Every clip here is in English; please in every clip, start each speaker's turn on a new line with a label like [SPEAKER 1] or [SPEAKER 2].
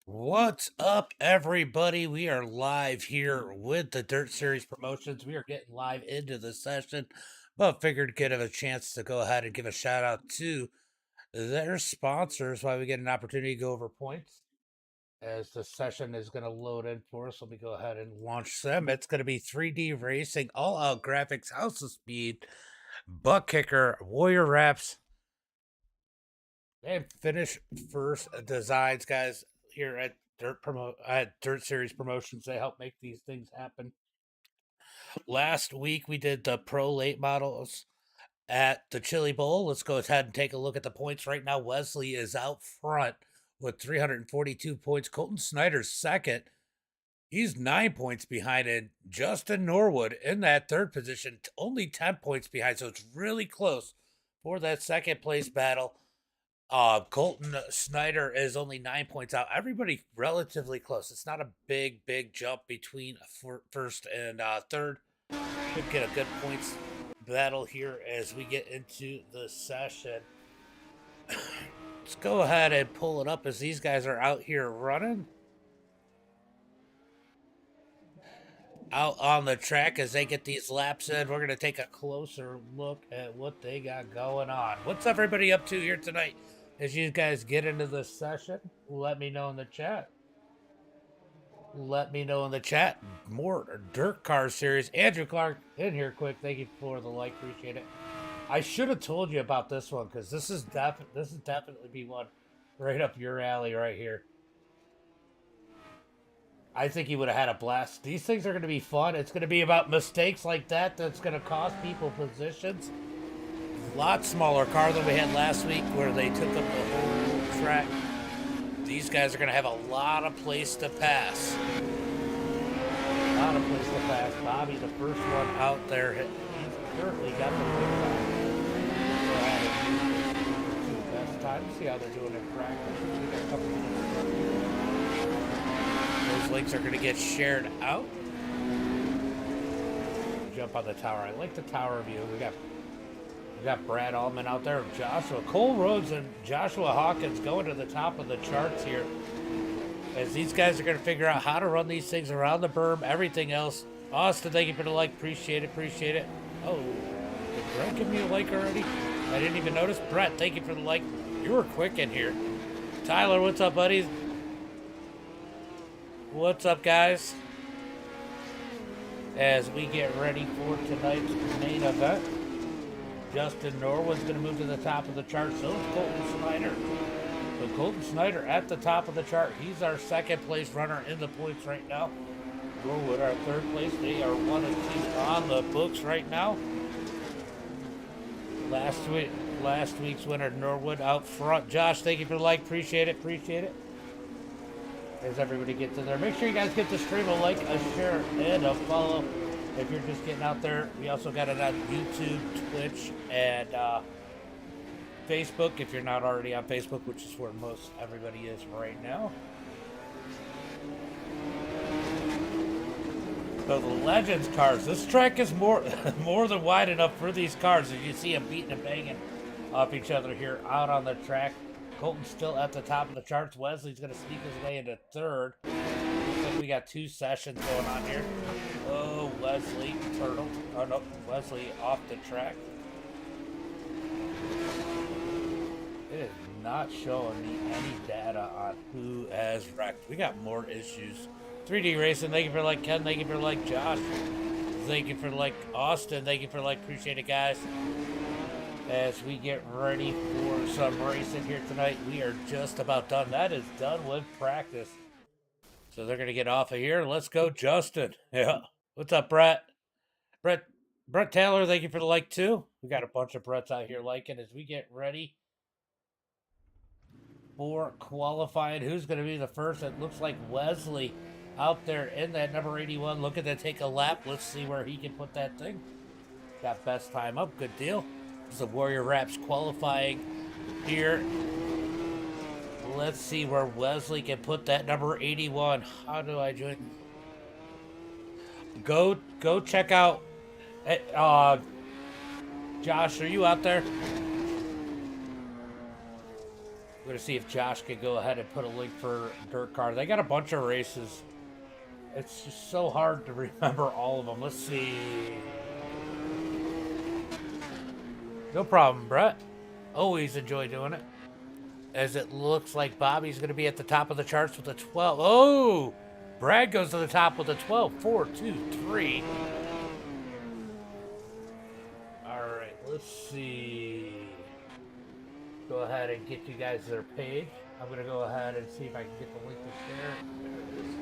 [SPEAKER 1] What's up, everybody? We are live here with the Dirt Series promotions. We are getting live into the session, but figured to get a chance to go ahead and give a shout out to their sponsors while we get an opportunity to go over points. As the session is going to load in for us, let me go ahead and launch them. It's going to be 3D Racing, All Out Graphics, House of Speed, Butt Kicker, Warrior Wraps, and finish first designs, guys. Here at Dirt Series Promotions, they help make these things happen. Last week we did the pro late models at the Chili Bowl. Let's go ahead and take a look at the points right now. Wesley is out front with 342 points. Colton Snyder's second. He's 9 points behind it. Justin Norwood in that third position, only 10 points behind. So it's really close for that second place battle. Colton Snyder is only 9 points out. Everybody relatively close. It's not a big jump between first and third. Could get a good points battle here as we get into the session. Let's go ahead and pull it up as these guys are out here running. Out on the track as they get these laps in. We're going to take a closer look at what they got going on. What's everybody up to here tonight? As you guys get into this session, let me know in the chat. Let me know in the chat. More Dirt Car Series. Andrew Clark in here quick. Thank you for the like. Appreciate it. I should have told you about this one because this is definitely be one right up your alley right here. I think you would have had a blast. These things are going to be fun. It's going to be about mistakes like that that's going to cost people positions. A lot smaller car than we had last week where they took up the whole track. These guys are going to have a lot of place to pass. A lot of place to pass. Bobby, the first one out there, he's currently got the quick time. Best time. See how they're doing in practice. We got a couple minutes. Those links are going to get shared out. Jump on the tower. I like the tower view. We got Brad Allman out there, Joshua Cole Rhodes and Joshua Hawkins going to the top of the charts here. As these guys are going to figure out how to run these things around the berm, everything else. Austin, thank you for the like. Appreciate it. Oh, did Brett give me a like already? I didn't even notice. Brett, thank you for the like. You were quick in here. Tyler, what's up, buddies? What's up, guys? As we get ready for tonight's main event. Justin Norwood's going to move to the top of the chart. So is Colton Snyder. So Colton Snyder at the top of the chart. He's our second place runner in the points right now. Norwood, our third place. They are 1 and 2 on the books right now. Last week's winner, Norwood, out front. Josh, thank you for the like. Appreciate it. As everybody gets in there, make sure you guys get the stream a like, a share, and a follow. If you're just getting out there, we also got it on YouTube, Twitch, and Facebook. If you're not already on Facebook, which is where most everybody is right now. So the Legends cars. This track is more than wide enough for these cars. As you see them beating and banging off each other here out on the track. Colton's still at the top of the charts. Wesley's going to sneak his way into third. We got 2 sessions going on here. Oh, Wesley turtle. Oh no, Wesley off the track. It is not showing me any data on who has wrecked. We got more issues. 3D Racing, thank you for like. Ken, thank you for like. Josh, thank you for like. Austin, thank you for like. Appreciate it, guys. As we get ready for some racing here tonight, we are just about done. That is done with practice. So they're going to get off of here. Let's go, Justin. Yeah. What's up, Brett? Brett Taylor, thank you for the like, too. We got a bunch of Bretts out here liking as we get ready for qualifying. Who's going to be the first? It looks like Wesley out there in that number 81. Looking to take a lap. Let's see where he can put that thing. Got best time up. Good deal. This is the Warrior Wraps qualifying here. Let's see where Wesley can put that number 81. How do I join? Go check out. Josh, are you out there? We're gonna see if Josh can go ahead and put a link for Dirt Car. They got a bunch of races. It's just so hard to remember all of them. Let's see. No problem, Brett. Always enjoy doing it. As it looks like Bobby's going to be at the top of the charts with a 12. Oh! Brad goes to the top with a 12. 4, 2, 3. Alright, let's see. Go ahead and get you guys their page. I'm going to go ahead and see if I can get the link to share. There it is.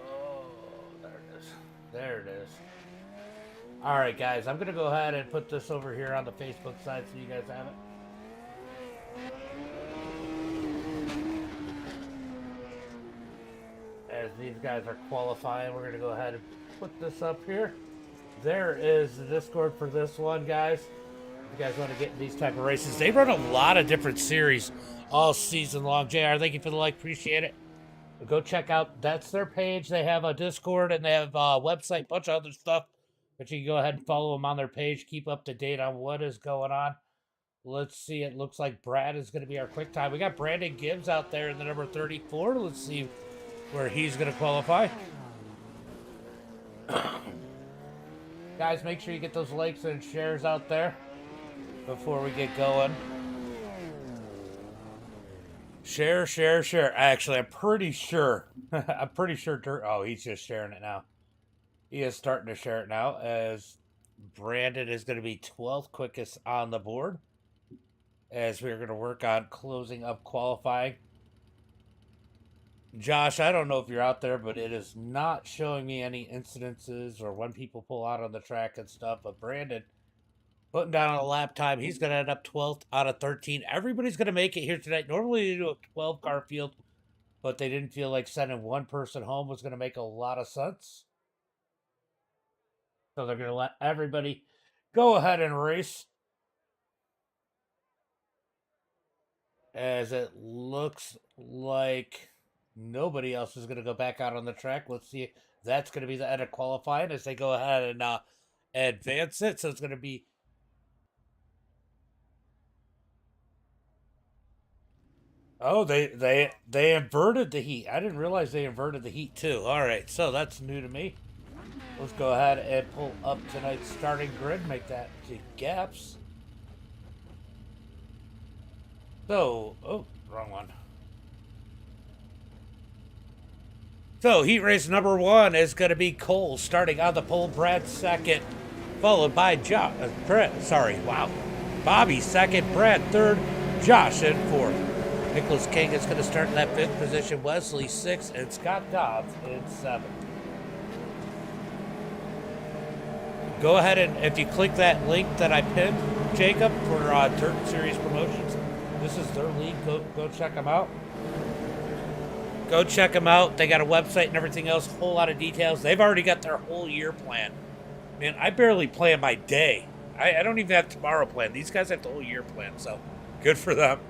[SPEAKER 1] Oh, there it is. There it is. Alright, guys, I'm going to go ahead and put this over here on the Facebook side so you guys have it. As these guys are qualifying, we're going to go ahead and put this up here. There is the Discord for this one, guys. If you guys want to get in these type of races, they run a lot of different series all season long. JR, thank you for the like. Appreciate it. Go check out, that's their page. They have a Discord and they have a website, bunch of other stuff. But you can go ahead and follow them on their page. Keep up to date on what is going on. Let's see. It looks like Brad is going to be our quick time. We got Brandon Gibbs out there in the number 34. Let's see where he's going to qualify. Guys, make sure you get those likes and shares out there before we get going. Share, share, share. Actually, I'm pretty sure. I'm pretty sure. Oh, he's just sharing it now. He is starting to share it now as Brandon is going to be 12th quickest on the board as we're going to work on closing up qualifying. Josh, I don't know if you're out there, but it is not showing me any incidences or when people pull out on the track and stuff. But Brandon putting down on a lap time. He's going to end up 12th out of 13. Everybody's going to make it here tonight. Normally they do a 12-car field, but they didn't feel like sending one person home was going to make a lot of sense. So they're going to let everybody go ahead and race. As it looks like nobody else is going to go back out on the track. Let's see if that's going to be the end of qualifying as they go ahead and advance it. So it's going to be... Oh, they inverted the heat. I didn't realize they inverted the heat too. All right, so that's new to me. Let's go ahead and pull up tonight's starting grid, make that to gaps. So, oh, wrong one. So, heat race number 1 is going to be Cole starting on the pole, Brad second, followed by Bobby second, Brad third, Josh in fourth. Nicholas King is going to start in that 5th position, Wesley 6th, and Scott Dobbs in 7th. Go ahead and if you click that link that I pinned, Jacob, for Dirt Series Promotions, this is their league. Go check them out. Go check them out. They got a website and everything else. Whole lot of details. They've already got their whole year plan. Man, I barely plan my day. I don't even have tomorrow planned. These guys have the whole year planned, so good for them.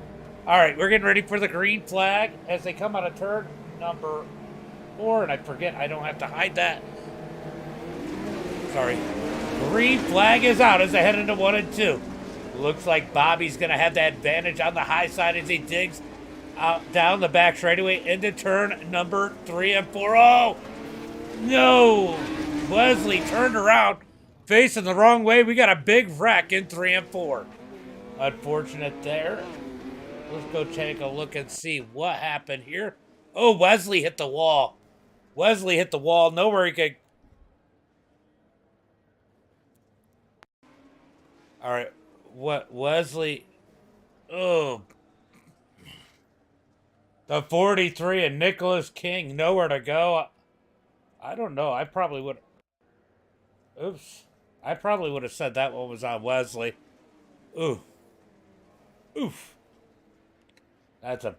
[SPEAKER 1] All right, we're getting ready for the green flag as they come out of turn number 4, and I forget I don't have to hide that. Sorry. Green flag is out as they head into 1 and 2. Looks like Bobby's going to have the advantage on the high side as he digs out down the back straightaway into turn number 3 and 4. Oh, no. Wesley turned around, facing the wrong way. We got a big wreck in 3 and 4. Unfortunate there. Let's go take a look and see what happened here. Oh, Wesley hit the wall. Wesley hit the wall. Nowhere he could... All right, what Wesley? Oh, the 43 and Nicholas King, nowhere to go. I don't know. I probably would. Oops, I probably would have said that one was on Wesley. Ooh, oof. That's a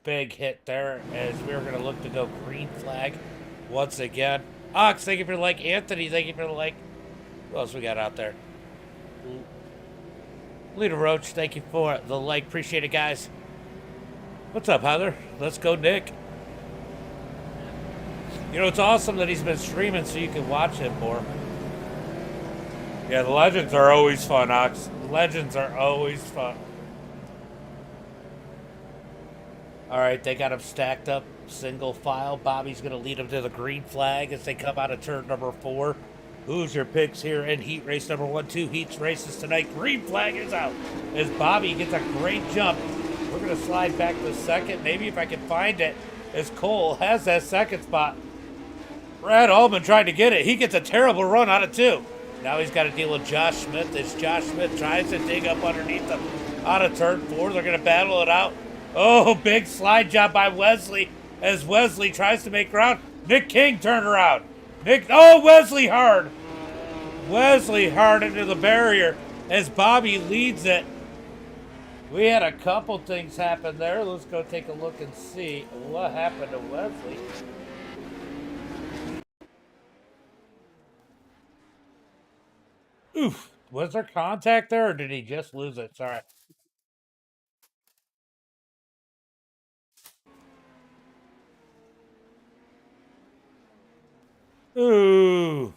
[SPEAKER 1] big hit there. As we're gonna look to go green flag once again. Ox, thank you for the like. Anthony, thank you for the like. Who else we got out there? Lita Roach, thank you for the like. Appreciate it, guys. What's up, Heather? Let's go, Nick. You know, it's awesome that he's been streaming so you can watch him more. Yeah, the Legends are always fun, Ox. Legends are always fun. All right, they got him stacked up, single file. Bobby's going to lead them to the green flag as they come out of turn number 4. Who's your picks here in heat race number 1, 2 heats races tonight? Green flag is out as Bobby gets a great jump. We're going to slide back to second. Maybe if I can find it, as Cole has that second spot. Brad Allman tried to get it. He gets a terrible run out of 2. Now he's got to deal with Josh Smith as Josh Smith tries to dig up underneath them out of turn 4. They're going to battle it out. Oh, big slide job by Wesley as Wesley tries to make ground. Nick King turned around. Wesley hard. Wesley hard into the barrier as Bobby leads it. We had a couple things happen there. Let's go take a look and see what happened to Wesley. Oof. Was there contact there or did he just lose it? Sorry. Ooh.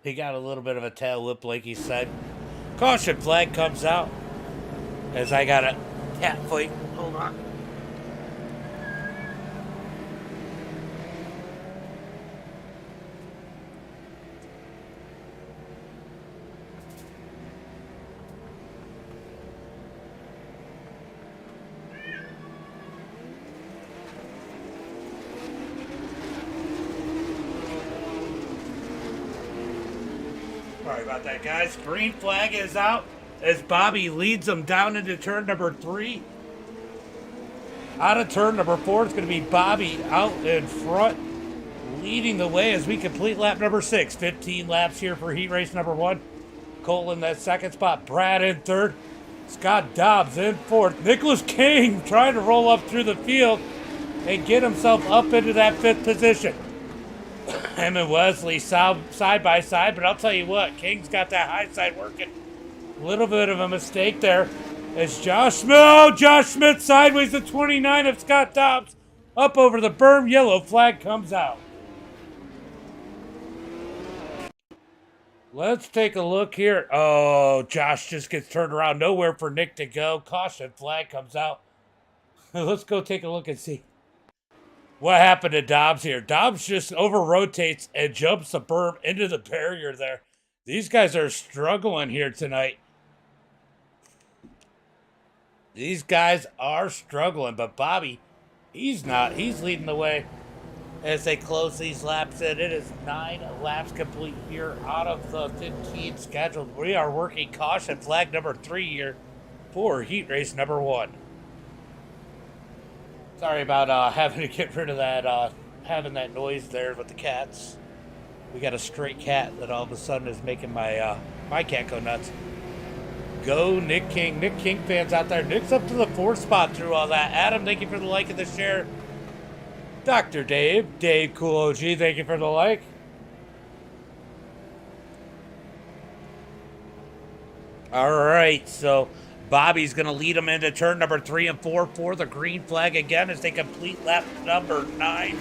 [SPEAKER 1] He got a little bit of a tail whip, like he said. Caution flag comes out as I got a cat fight. Hold on. Sorry about that, guys. Green flag is out as Bobby leads them down into turn number 3. Out of turn number 4, it's going to be Bobby out in front, leading the way as we complete lap number 6. 15 laps here for heat race number 1. Cole in that second spot. Brad in third. Scott Dobbs in fourth. Nicholas King trying to roll up through the field and get himself up into that 5th position. Him and Wesley side by side, but I'll tell you what, King's got that high side working. A little bit of a mistake there. As Josh Smith sideways to 29 of Scott Dobbs. Up over the berm, yellow flag comes out. Let's take a look here. Oh, Josh just gets turned around. Nowhere for Nick to go. Caution flag comes out. Let's go take a look and see what happened to Dobbs here. Dobbs just over-rotates and jumps the berm into the barrier there. These guys are struggling here tonight. These guys are struggling, but Bobby, he's not. He's leading the way as they close these laps in. It is 9 laps complete here out of the 15 scheduled. We are working caution flag number 3 here for heat race number 1. Sorry about having to get rid of that, having that noise there with the cats. We got a stray cat that all of a sudden is making my my cat go nuts. Go Nick King. Nick King fans out there. Nick's up to the 4th spot through all that. Adam, thank you for the like and the share. Dr. Dave Cool OG, thank you for the like. All right, so Bobby's going to lead them into turn number 3 and 4 for the green flag again as they complete lap number 9.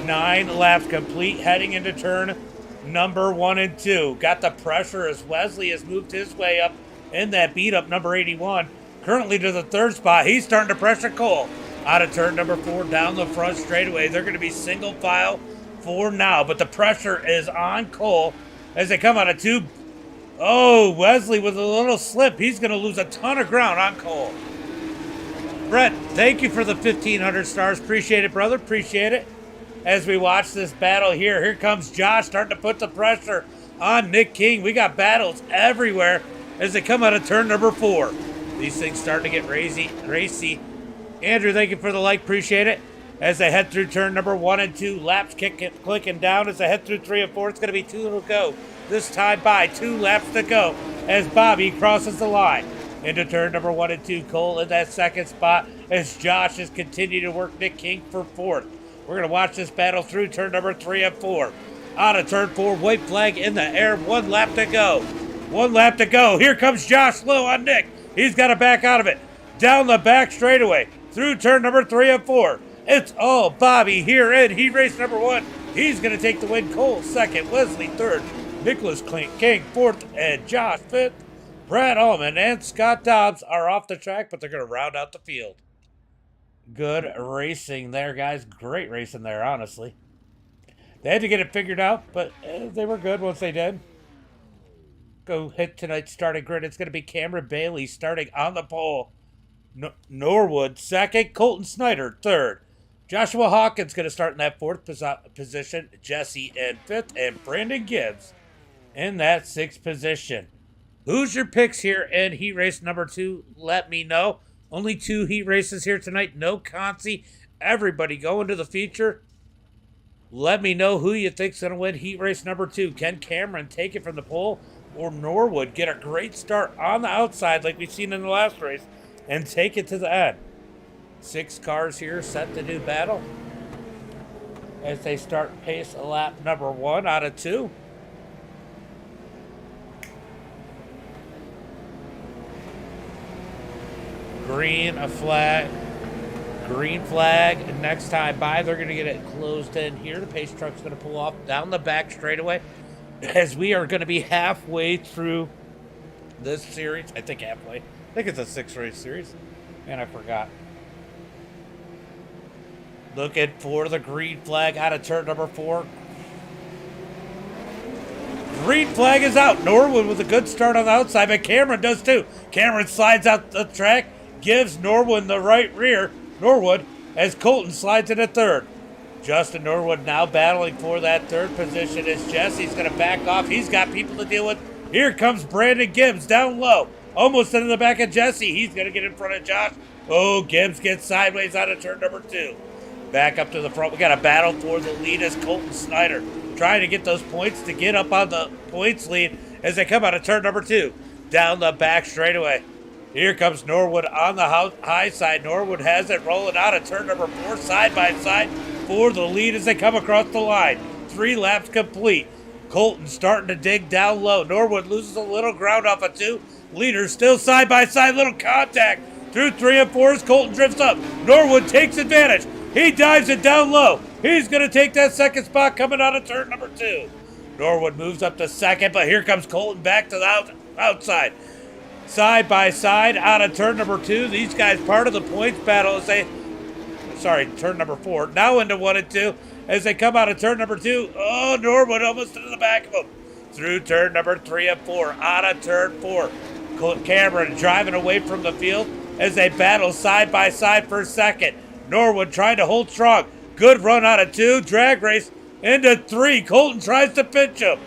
[SPEAKER 1] 9 laps complete, heading into turn number 1 and 2. Got the pressure as Wesley has moved his way up in that beat up number 81. Currently to the 3rd spot. He's starting to pressure Cole. Out of turn number 4, down the front straightaway. They're going to be single file for now, but the pressure is on Cole as they come out of 2. Oh, Wesley with a little slip. He's going to lose a ton of ground on Cole. Brett, thank you for the 1,500 stars. Appreciate it, brother. Appreciate it. As we watch this battle here comes Josh starting to put the pressure on Nick King. We got battles everywhere as they come out of turn number 4. These things starting to get racy. Andrew, thank you for the like. Appreciate it. As they head through turn number 1 and 2, laps clicking down as they head through 3 and 4. It's going to be 2 to go. This time by 2 laps to go as Bobby crosses the line into turn number 1 and 2. Cole in that 2nd spot as Josh is continuing to work Nick King for 4th. We're going to watch this battle through turn number 3 and 4. Out of turn 4, white flag in the air. 1 lap to go. 1 lap to go. Here comes Josh low on Nick. He's got to back out of it. Down the back straightaway through turn number 3 and 4. It's all Bobby here in heat race number 1. He's going to take the win. Cole 2nd, Wesley 3rd, Nicholas King 4th, and Josh 5th. Brad Ullman and Scott Dobbs are off the track, but they're going to round out the field. Good racing there, guys. Great racing there, honestly. They had to get it figured out, but they were good once they did. Go hit tonight's starting grid. It's going to be Cameron Bailey starting on the pole. Norwood second. Colton Snyder third. Joshua Hawkins going to start in that fourth position. Jesse in fifth. And Brandon Gibbs in that sixth position. Who's your picks here in heat race number 2? Let me know. Only 2 heat races here tonight. No Concy. Everybody going to the feature. Let me know who you think's going to win heat race number 2. Can Cameron take it from the pole? Or Norwood get a great start on the outside like we've seen in the last race and take it to the end? 6 cars here set to do battle as they start pace lap number 1 out of 2. Green flag. Next time by, they're going to get it closed in here. The pace truck's going to pull off down the back straightaway as we are going to be halfway through this series. I think halfway. I think it's a 6-race series. And I forgot. Looking for the green flag out of turn number 4. Green flag is out. Norwood with a good start on the outside, but Cameron does too. Cameron slides out the track, gives Norwood the right rear. Norwood as Colton slides into third. Justin Norwood now battling for that third position as Jesse's going to back off. He's got people to deal with. Here comes Brandon Gibbs down low. Almost into the back of Jesse. He's going to get in front of Josh. Oh, Gibbs gets sideways out of turn number 2. Back up to the front. We got a battle for the lead as Colton Snyder trying to get those points to get up on the points lead as they come out of turn number 2. Down the back straightaway. Here comes Norwood on the high side. Norwood has it rolling out of turn number 4 side by side for the lead as they come across the line. 3 laps complete. Colton starting to dig down low. Norwood loses a little ground off of 2. Leaders still side by side. Little contact through 3 and 4 as Colton drifts up. Norwood takes advantage. He dives it down low. He's going to take that second spot coming out of turn number 2. Norwood moves up to second, but here comes Colton back to the outside. Side by side out of turn number 2. These guys part of the points battle as they... Sorry, turn number 4. Now into 1 and 2 as they come out of turn number 2. Oh, Norwood almost into the back of them. Through turn number 3 and 4. Out of turn 4. Cameron driving away from the field as they battle side by side for second. Norwood trying to hold strong. Good run out of 2. Drag race into 3. Colton tries to pinch him.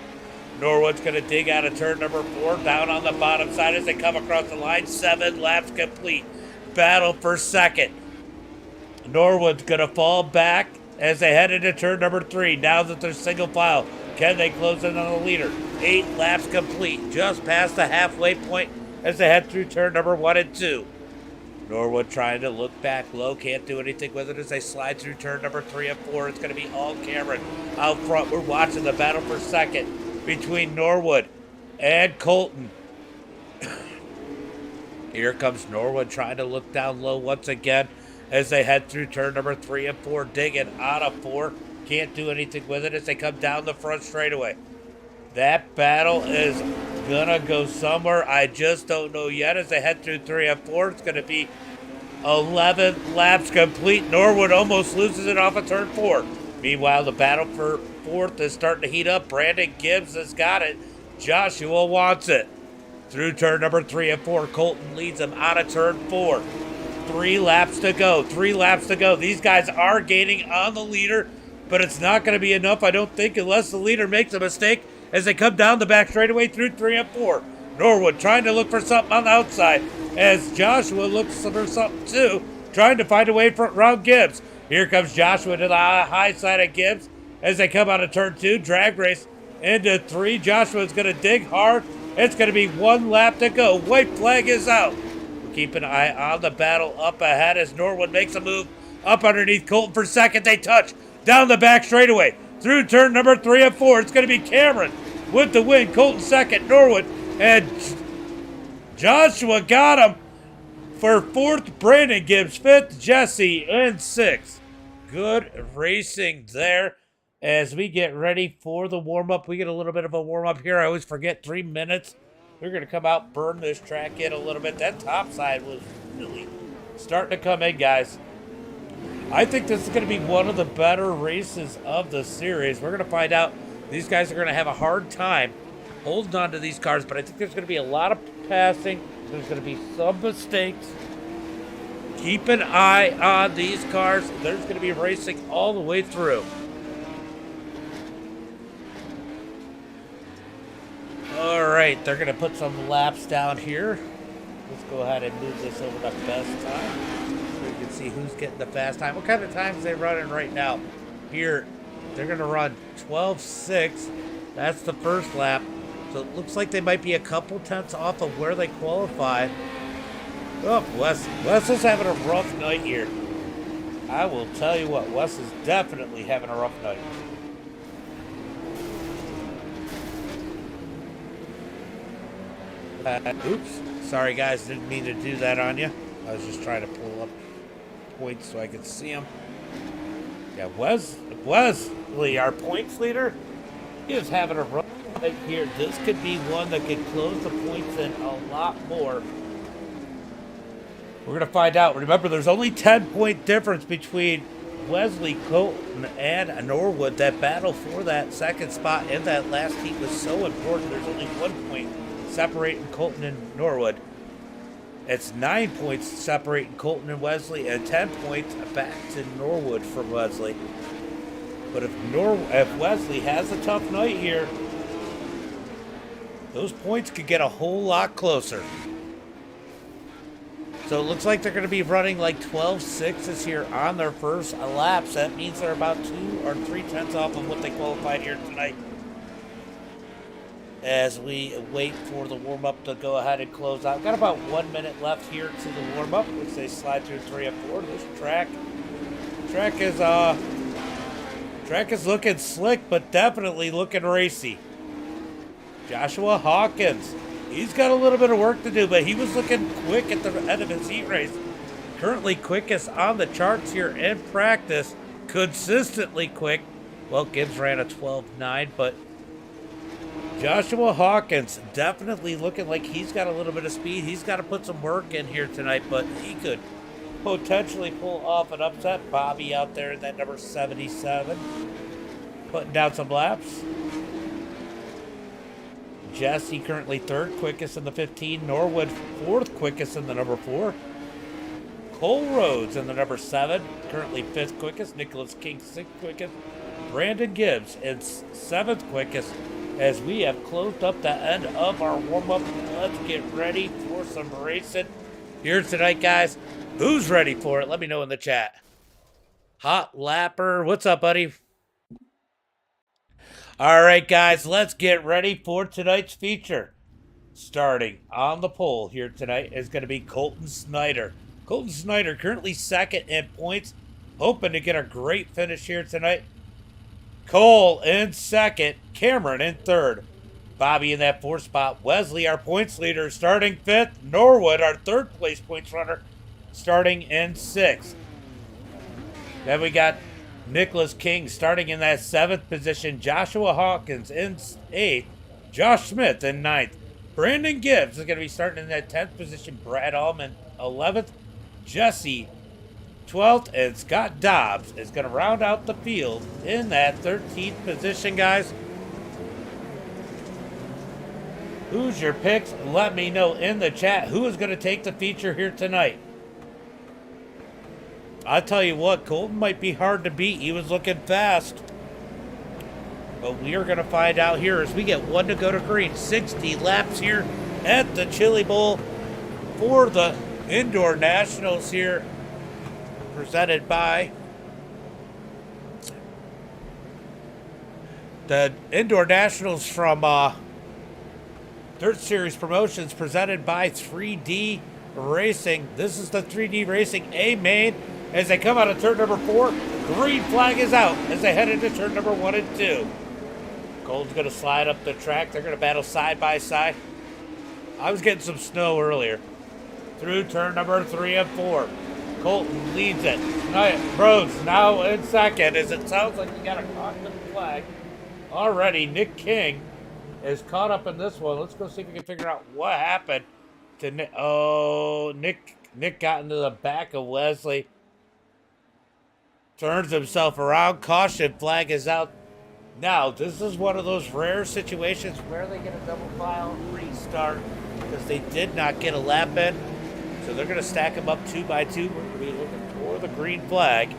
[SPEAKER 1] Norwood's going to dig out of turn number 4. Down on the bottom side as they come across the line. 7 laps complete. Battle for second. Norwood's going to fall back as they head into turn number 3. Now that they're single file, can they close in on the leader? 8 laps complete. Just past the halfway point as they head through turn number 1 and 2. Norwood trying to look back low, can't do anything with it as they slide through turn number 3 and 4. It's going to be all Cameron out front. We're watching the battle for second between Norwood and Colton. Here comes Norwood trying to look down low once again as they head through turn number 3 and 4, digging out of 4. Can't do anything with it as they come down the front straightaway. That battle is gonna go somewhere. I just don't know yet as they head through 3 and 4. It's gonna be 11 laps complete. Norwood almost loses it off of turn 4. Meanwhile, the battle for 4th is starting to heat up. Brandon Gibbs has got it. Joshua wants it. Through turn number 3 and 4, Colton leads them out of turn 4. 3 laps to go. 3 laps to go. These guys are gaining on the leader, but it's not going to be enough, I don't think, unless the leader makes a mistake as they come down the back straightaway through 3 and 4. Norwood trying to look for something on the outside as Joshua looks for something too, trying to find a way around Gibbs. Here comes Joshua to the high side of Gibbs as they come out of turn 2. Drag race into 3. Joshua's going to dig hard. It's going to be 1 lap to go. White flag is out. Keep an eye on the battle up ahead as Norwood makes a move up underneath Colton for second. They touch down the back straightaway. Through turn number 3 and 4, it's going to be Cameron with the win. Colton second, Norwood, and Joshua got him for 4th. Brandon Gibbs 5th, Jesse in 6th. Good racing there as we get ready for the warm-up. We get a little bit of a warm-up here. I always forget 3 minutes We're going to come out, burn this track in a little bit. That top side was really starting to come in, guys. I think this is going to be one of the better races of the series. We're going to find out. These guys are going to have a hard time holding on to these cars, but I think there's going to be a lot of passing. There's going to be some mistakes. Keep an eye on these cars. There's going to be racing all the way through. All right, they're going to put some laps down here. Let's go ahead and move this over to best time so you can see who's getting the fast time. What kind of times are they running right now? Here, they're going to run 12.6. That's the first lap. So it looks like they might be a couple tenths off of where they qualified. Oh, Wes is having a rough night here. I will tell you what, Wes is definitely having a rough night. Oops. Sorry, guys. Didn't mean to do that on you. I was just trying to pull up points so I could see them. Yeah, Wesley, our points leader, he is having a rough night here. This could be one that could close the points in a lot more. We're going to find out. Remember, there's only 10-point difference between Wesley, Colton, and Norwood. That battle for that second spot in that last heat was so important. There's only 1 point separating Colton and Norwood. It's 9 points separating Colton and Wesley, and 10 points back to Norwood from Wesley. But if Wesley has a tough night here, those points could get a whole lot closer. So it looks like they're going to be running like 12.6s here on their first laps. That means they're about 2 or 3 tenths off of what they qualified here tonight. As we wait for the warm-up to go ahead and close out. Got about 1 minute left here to the warm-up, which they slide through 3 and 4. This track is looking slick, but definitely looking racy. Joshua Hawkins, he's got a little bit of work to do, but he was looking quick at the end of his heat race. Currently quickest on the charts here in practice, consistently quick. Well, Gibbs ran a 12.9, but Joshua Hawkins definitely looking like he's got a little bit of speed. He's got to put some work in here tonight, but he could potentially pull off an upset. Bobby out there in that number 77, putting down some laps. Jesse currently 3rd quickest in the 15. Norwood 4th quickest in the number 4. Cole Rhodes in the number 7, currently 5th quickest. Nicholas King 6th quickest. Brandon Gibbs in 7th quickest. As we have closed up the end of our warm-up, let's get ready for some racing here tonight, guys. Who's ready for it? Let me know in the chat. Hot Lapper, what's up, buddy? All right, guys, let's get ready for tonight's feature. Starting on the pole here tonight is going to be Colton Snyder. Colton Snyder currently 2nd in points, hoping to get a great finish here tonight. Cole in 2nd, Cameron in 3rd. Bobby in that 4th spot. Wesley, our points leader, starting 5th. Norwood, our 3rd place points runner, starting in 6th. Then we got Nicholas King starting in that 7th position. Joshua Hawkins in 8th. Josh Smith in 9th. Brandon Gibbs is going to be starting in that 10th position. Brad Allman 11th. Jesse 12th, and Scott Dobbs is going to round out the field in that 13th position, guys. Who's your picks? Let me know in the chat who is going to take the feature here tonight. I'll tell you what, Colton might be hard to beat. He was looking fast. But we are going to find out here as we get 1 to go to green. 60 laps here at the Chili Bowl for the Indoor Nationals here. Presented by the Indoor Nationals from Dirt Series Promotions, presented by 3D Racing. This is the 3D Racing A main. As they come out of turn number 4, green flag is out as they head into turn number 1 and 2. Gold's going to slide up the track. They're going to battle side by side. I was getting some snow earlier. Through turn number 3 and 4. Colton leads it. Rhodes now in 2nd as it sounds like we got a cockpit flag already. Nick King is caught up in this one. Let's go see if we can figure out what happened to Nick. Oh, Nick got into the back of Wesley. Turns himself around. Caution flag is out. Now, this is one of those rare situations where they get a double file restart because they did not get a lap in. So they're going to stack them up 2 by 2. We're going to be looking for the green flag.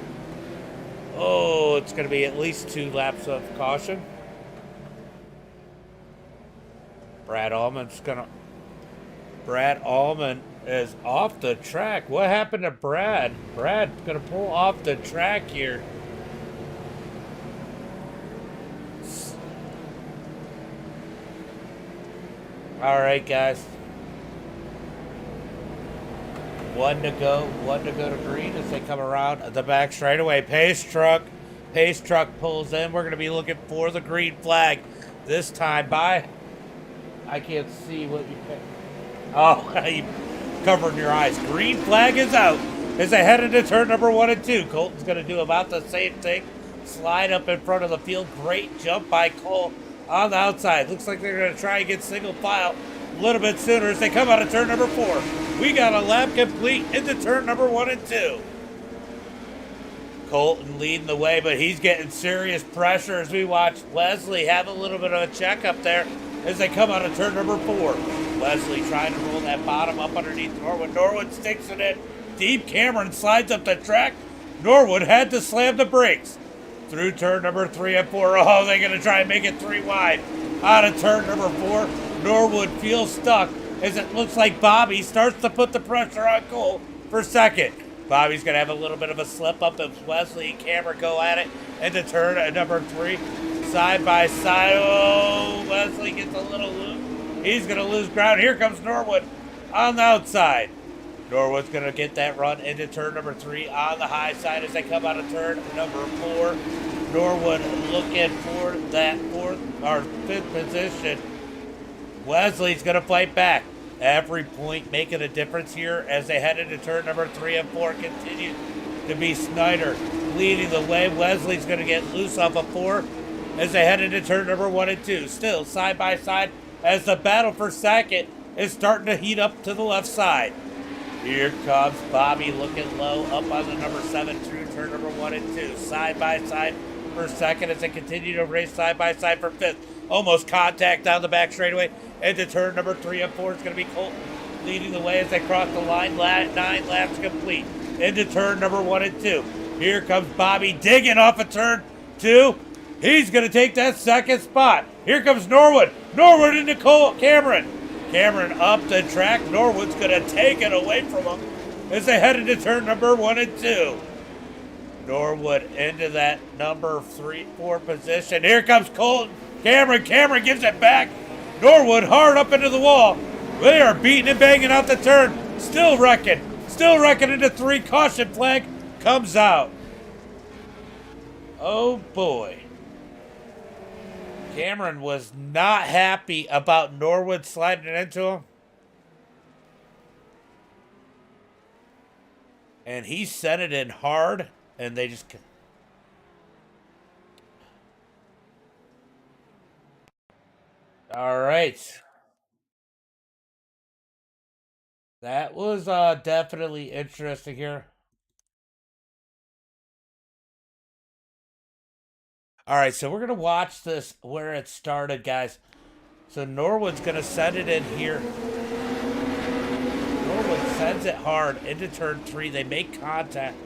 [SPEAKER 1] Oh, it's going to be at least 2 laps of caution. Brad Allman is off the track. What happened to Brad? Brad's going to pull off the track here. All right, guys. 1 to go to green as they come around the back straightaway. Pace truck pulls in. We're going to be looking for the green flag this time. I can't see what you picked. Oh, you covering your eyes. Green flag is out as they head into turn number 1 and 2. Colton's going to do about the same thing. Slide up in front of the field. Great jump by Cole on the outside. Looks like they're going to try and get single file a little bit sooner as they come out of turn number 4. We got a lap complete into turn number 1 and 2. Colton leading the way, but he's getting serious pressure as we watch Wesley have a little bit of a checkup there as they come out of turn number 4. Wesley trying to roll that bottom up underneath Norwood. Norwood sticks it in deep. Cameron slides up the track. Norwood had to slam the brakes. Through turn number 3 and 4. Oh, they're going to try and make it 3 wide. Out of turn number 4, Norwood feels stuck as it looks like Bobby starts to put the pressure on Cole for second. Bobby's going to have a little bit of a slip up as Wesley and Cameron go at it into turn at number 3. Side by side. Oh, Wesley gets a little loose. He's going to lose ground. Here comes Norwood on the outside. Norwood's going to get that run into turn number 3 on the high side as they come out of turn number 4. Norwood looking for that 4th or 5th position. Wesley's going to fight back. Every point making a difference here as they head into turn number 3 and 4. Continue to be Snyder leading the way. Wesley's going to get loose off of 4 as they head into turn number 1 and 2. Still side by side as the battle for second is starting to heat up to the left side. Here comes Bobby looking low up on the number 7 through turn number 1 and 2. Side by side for second as they continue to race side by side for 5th. Almost contact down the back straightaway into turn number 3 and 4. It's going to be Colton leading the way as they cross the line. 9 laps complete into turn number 1 and 2. Here comes Bobby digging off of turn 2. He's going to take that second spot. Here comes Norwood. Norwood into Cameron. Cameron up the track. Norwood's going to take it away from him as they head into turn number 1 and 2. Norwood into that number 4 position. Here comes Colton. Cameron gives it back. Norwood hard up into the wall. They are beating and banging out the turn. Still wrecking into 3. Caution flag comes out. Oh boy. Cameron was not happy about Norwood sliding into him. And he sent it in hard, and they just... All right. That was definitely interesting here. All right, so we're going to watch this where it started, guys. So Norwood's going to send it in here. Norwood sends it hard into turn 3. They make contact.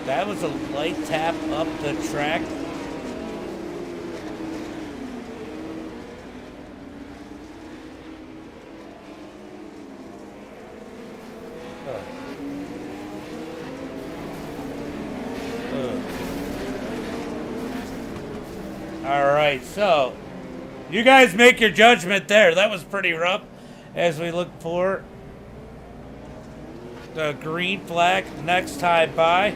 [SPEAKER 1] That was a light tap up the track. All right, so you guys make your judgment there. That was pretty rough as we look for the green flag next time by.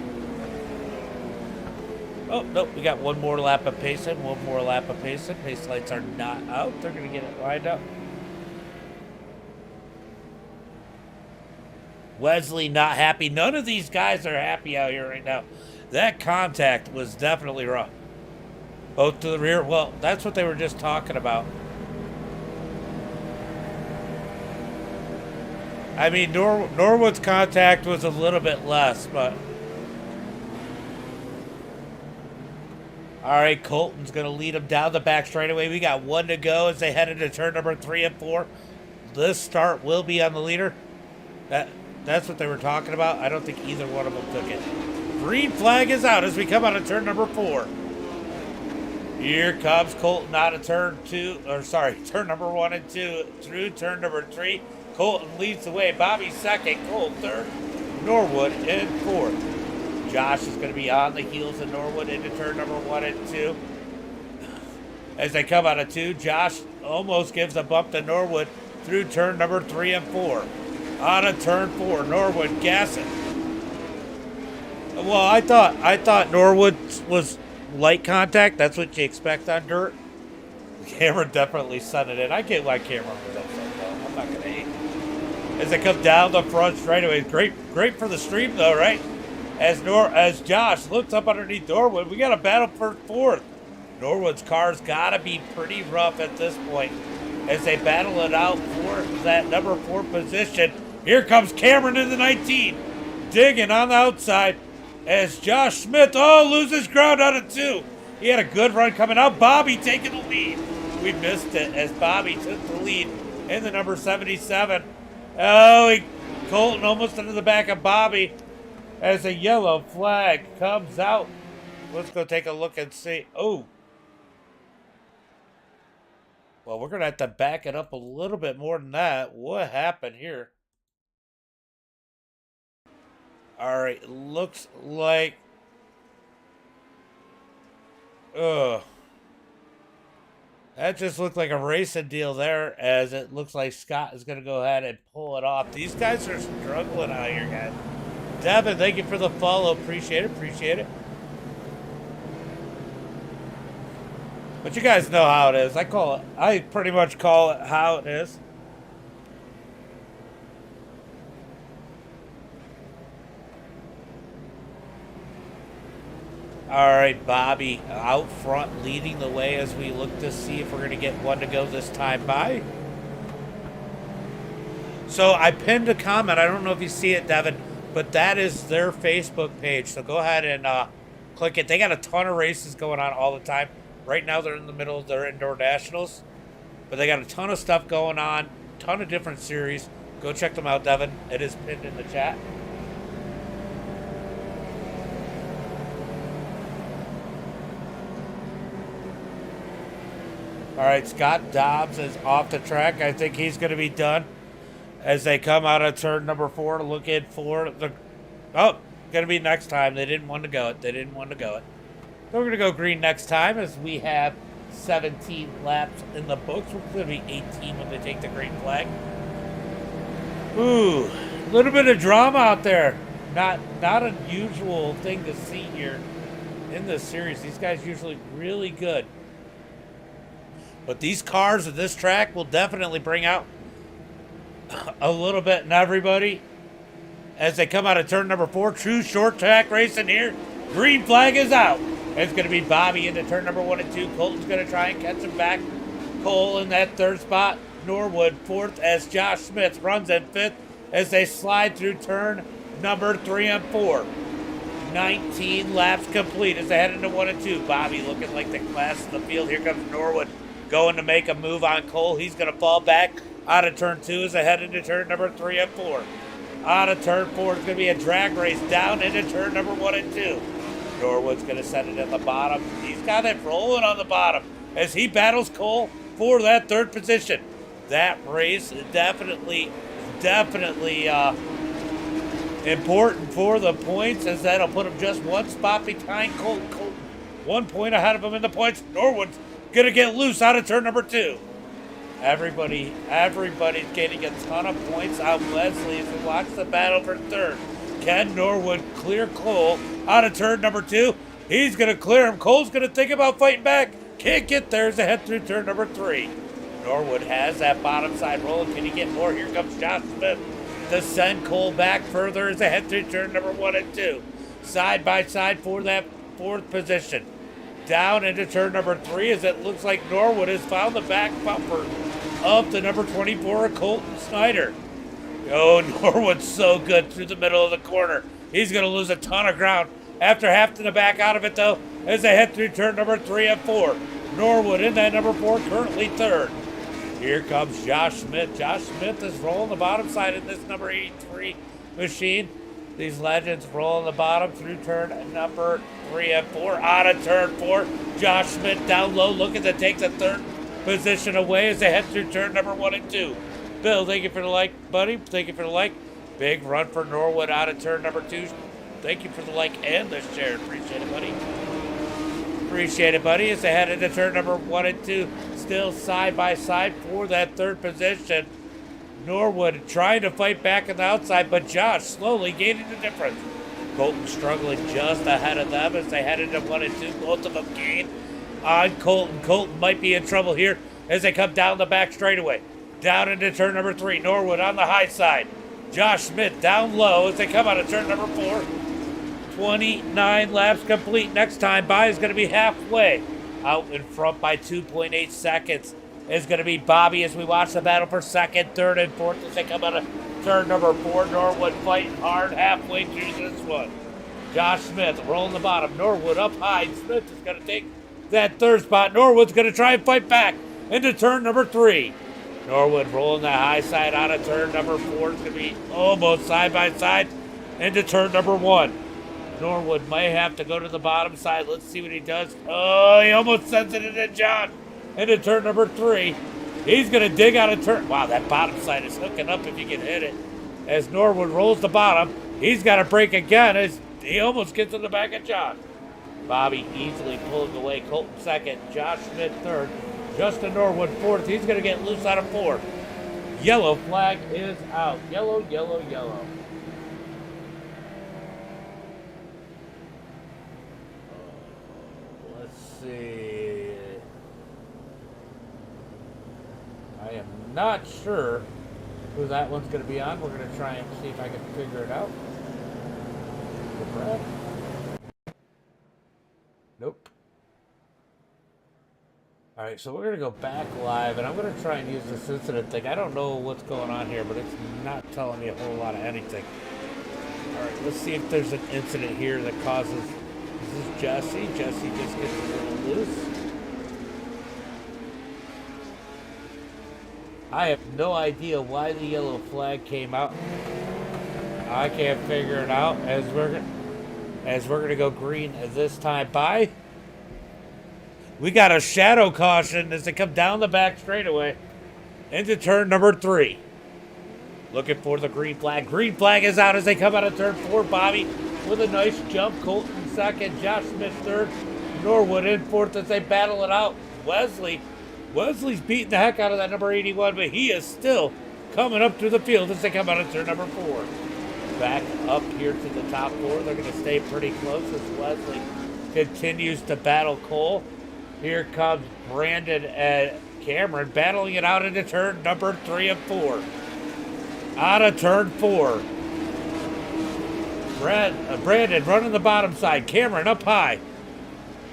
[SPEAKER 1] Oh, nope, we got one more lap of pacing. Pace lights are not out. They're going to get it lined up. Wesley not happy. None of these guys are happy out here right now. That contact was definitely rough. Both to the rear. Well, that's what they were just talking about. I mean, Norwood's contact was a little bit less, but... All right, Colton's going to lead them down the back straightaway. We got 1 to go as they head into turn number 3 and 4. This start will be on the leader. That's what they were talking about. I don't think either one of them took it. Green flag is out as we come out of turn number 4. Here comes Colton out of turn number 1 and 2 through turn number 3. Colton leads the way. Bobby second, Colton third, Norwood in fourth. Josh is going to be on the heels of Norwood into turn number 1 and 2. As they come out of 2, Josh almost gives a bump to Norwood through turn number 3 and 4. On a turn 4, Norwood gassing. Well, I thought Norwood was light contact. That's what you expect on dirt. Cameron definitely sent it in. I get why Cameron was upset though. I'm not gonna hate. As they come down the front straightaway, great for the stream though, right? As Josh looks up underneath Norwood, we got a battle for fourth. Norwood's car's gotta be pretty rough at this point as they battle it out for that number 4 position. Here comes Cameron in the 19, digging on the outside as Josh Smith, loses ground out of 2. He had a good run coming out. Bobby taking the lead. We missed it as Bobby took the lead in the number 77. Colton almost into the back of Bobby as a yellow flag comes out. Let's go take a look and see. Oh. Well, we're going to have to back it up a little bit more than that. What happened here? All right, looks like... That just looked like a racing deal there, as it looks like Scott is going to go ahead and pull it off. These guys are struggling out here, guys. Devin, thank you for the follow. Appreciate it. But you guys know how it is. I pretty much call it how it is. All right, Bobby out front leading the way as we look to see if we're going to get 1 to go this time by. So I pinned a comment. I don't know if you see it, Devin, but that is their Facebook page. So go ahead and click it. They got a ton of races going on all the time. Right now they're in the middle of their indoor nationals, but they got a ton of stuff going on, ton of different series. Go check them out, Devin. It is pinned in the chat. All right, Scott Dobbs is off the track. I think he's going to be done as they come out of turn number 4 looking for the... Oh, going to be next time. They didn't want to go it. So we're going to go green next time as we have 17 laps in the books. We're going to be 18 when they take the green flag. Ooh, a little bit of drama out there. Not an usual thing to see here in this series. These guys usually really good. But these cars at this track will definitely bring out a little bit in everybody as they come out of turn number 4. True short track racing here. Green flag is out. It's going to be Bobby into turn number 1 and 2. Colton's going to try and catch him back. Cole in that 3rd spot. Norwood 4th as Josh Smith runs in 5th as they slide through turn number 3 and 4. 19 laps complete as they head into 1 and 2. Bobby looking like the class of the field. Here comes Norwood going to make a move on Cole. He's going to fall back out of turn 2 as they head into turn number 3 and 4. Out of turn 4 is going to be a drag race down into turn number 1 and 2. Norwood's going to set it at the bottom. He's got it rolling on the bottom as he battles Cole for that 3rd position. That race is definitely important for the points, as that'll put him just 1 spot behind Colton. 1 point ahead of him in the points. Norwood's going to get loose out of turn number 2. Everybody's getting a ton of points out Leslie as we watch the battle for 3rd. Can Norwood clear Cole out of turn number 2? He's going to clear him. Cole's going to think about fighting back. Can't get there as they head through turn number 3. Norwood has that bottom side rolling. Can he get more? Here comes Josh Smith to send Cole back further as they head through turn number 1 and 2. Side by side for that 4th position. down into turn number 3 as it looks like Norwood has found the back bumper of the number 24, Colton Snyder. Oh, Norwood's so good through the middle of the corner. He's going to lose a ton of ground after having to back out of it, though, as they head through turn number 3 and 4. Norwood in that number 4, currently third. Here comes Josh Smith. Josh Smith is rolling the bottom side in this number 83 machine. These legends rolling the bottom through turn number 3 and 4. Out of turn 4, Josh Smith down low, looking to take the third position away as they head through turn number 1 and 2. Bill, thank you for the like, buddy. Thank you for the like. Big run for Norwood out of turn number 2. Thank you for the like and the share. Appreciate it, buddy. Appreciate it, buddy. As they head into turn number 1 and 2, still side by side for that third position. Norwood trying to fight back on the outside, but Josh slowly gaining the difference. Colton struggling just ahead of them as they head into 1 and 2. Both of them gain on Colton. Colton might be in trouble here as they come down the back straightaway. Down into turn number 3. Norwood on the high side. Josh Smith down low as they come out of turn number 4. 29 laps complete. Next time by is going to be halfway. Out in front by 2.8 seconds is going to be Bobby as we watch the battle for second, third, and fourth as they come out of turn number 4. Norwood fighting hard halfway through this one. Josh Smith rolling the bottom. Norwood up high. Smith is going to take that third spot. Norwood's going to try and fight back into turn number 3. Norwood rolling the high side out of turn number 4. It's going to be almost side by side into turn number 1. Norwood might have to go to the bottom side. Let's see what he does. Oh, he almost sends it into John into turn number 3. He's going to dig out of turn. Wow, that bottom side is hooking up if you can hit it. As Norwood rolls the bottom, he's got to break again as he almost gets in the back of John. Bobby easily pulling away. Colton second. Josh Smith third. Justin Norwood fourth. He's going to get loose out of 4. Yellow flag is out. Yellow, yellow, yellow. Let's see. I am not sure who that one's going to be on. We're going to try and see if I can figure it out. Nope. All right, so we're going to go back live, and I'm going to try and use this incident thing. I don't know what's going on here, but it's not telling me a whole lot of anything. All right, let's see if there's an incident here that causes... This is Jesse. Jesse just gets a little loose. I have no idea why the yellow flag came out. I can't figure it out as we're going to go green this time by. We got a shadow caution as they come down the back straightaway into turn number 3. Looking for the green flag. Green flag is out as they come out of turn 4. Bobby with a nice jump. Colton second. Josh Smith third. Norwood in fourth as they battle it out. Wesley's beating the heck out of that number 81, but he is still coming up through the field as they come out of turn number 4. Back up here to the top 4. They're going to stay pretty close as Wesley continues to battle Cole. Here comes Brandon and Cameron battling it out into turn number 3 and 4. Out of turn 4. Brandon running the bottom side. Cameron up high.